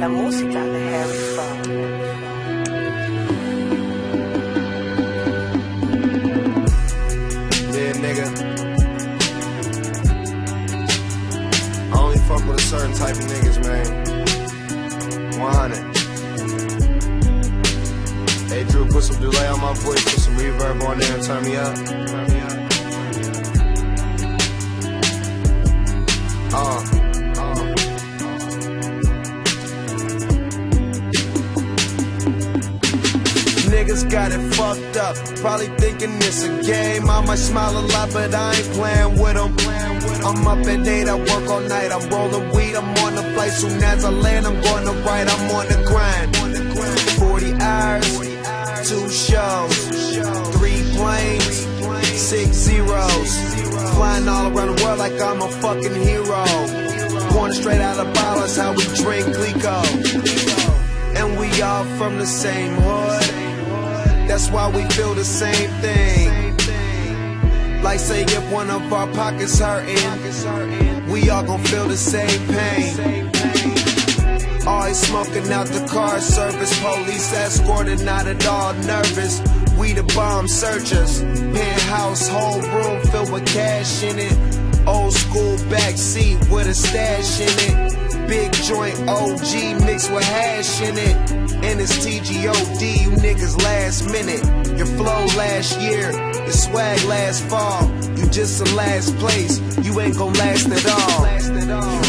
La música de Harry Fong. Yeah, nigga. I only fuck with a certain type of niggas, man. 100. Hey, Drew, put some delay on my voice, put some reverb on there and turn me up. Niggas got it fucked up, probably thinking it's a game. I might smile a lot, but I ain't playing with them. I'm up at 8, I work all night. I'm rolling weed, I'm on the flight. Soon as I land, I'm going to write. I'm on the grind. 40 hours, 2 shows, 3 planes, 6 zeros. Flying all around the world like I'm a fucking hero. Pouring straight out of bottles, how we drink Glico. And we all from the same hood. That's why we feel the same thing. Like say if one of our pockets hurting, we all gon' feel the same pain. Always smoking out the car service, police escorted, not at all nervous. We the bomb searchers, penthouse, whole room filled with cash in it. Old school backseat with a stash in it. Big joint OG mixed with hash in it. And it's TGOD, you niggas last minute. Your flow last year, your swag last fall. You just the last place, you ain't gon' last at all. You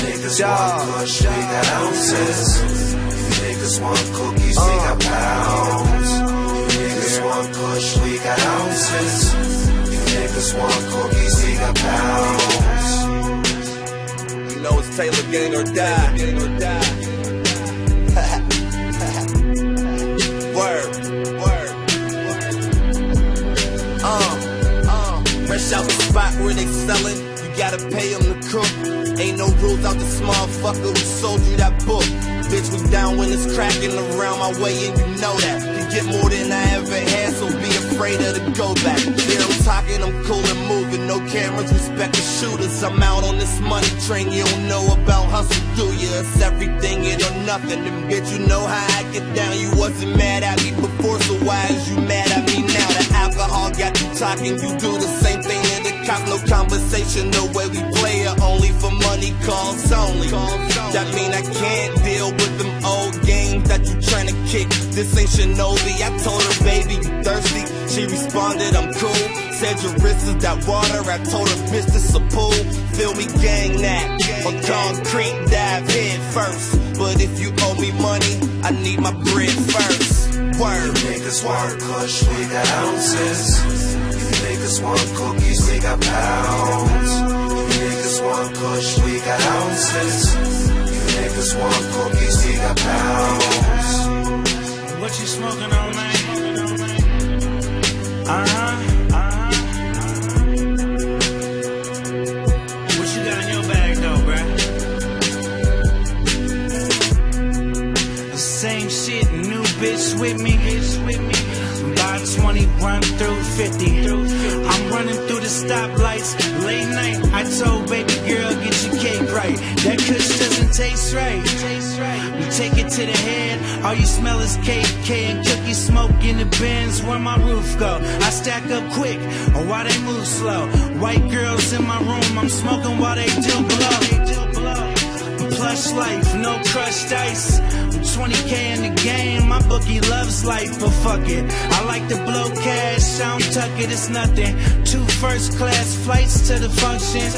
niggas want kush, we got ounces. You niggas want cookies, we got pounds. You niggas want kush, we got ounces. You niggas want cookies, we got pounds. You know it's Taylor gang or die. Word. Fresh out the spot where they sellin', you gotta pay them to cook. Ain't no rules out this motherfucker who sold you that book. Bitch, we down when it's cracking around my way and you know that. You get more than I ever had, so be afraid of the go back. Yeah, I'm talking, I'm cool and moving. No cameras, respect the shooters. I'm out on this money train, you don't know about hustle, do ya? It's everything, it or nothing. And bitch, you know how I get down. You wasn't mad at me before, so why is you mad at me now? The alcohol got you talking, you do the same thing to the cop. No conversation, no way we play it, only for money, calls only. That mean I can't deal with them old games that you tryna kick. This ain't Shinobi, I told her, baby, you thirsty? She responded, I'm cool. Said your wrist is that water, I told her, bitch, this a pool. Feel me, gang that, on concrete, dive head first. But if you owe me money, I need my bread first. Word. You niggas want kush, we got ounces. You niggas want cookies, we got pounds. You niggas want kush, we got ounces. You niggas want cookies, we got pounds. What you smoking on, man? What you got in your bag, though, bruh? The same shit, new bitch with me. By 20, run through 50. I'm running through the stoplights, late night. I told baby girl, get your cake right. That kush doesn't taste right. We take it to the head, all you smell is cake, and cookie smoke in the bins. Where my roof go? I stack up quick, or why they move slow? White girls in my room, I'm smoking while they do blow. Plush life, no crushed ice. I'm 20K in the game, my bookie loves life, but fuck it. I like to blow cash, I don't tuck it, it's nothing. 2 first-class flights to the function.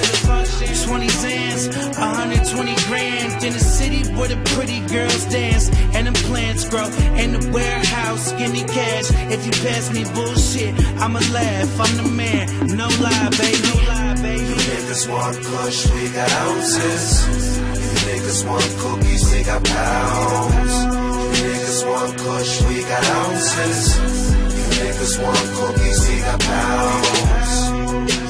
20 Zans, 120 grand. In the city where the pretty girls dance and them plants grow. In the warehouse, give me cash. If you pass me bullshit, I'ma laugh. I'm the man, no lie, baby. You niggas want kush, we got ounces. You niggas want cookies, we got pounds. You niggas want kush, we got ounces. You niggas want cookies, we got pounds.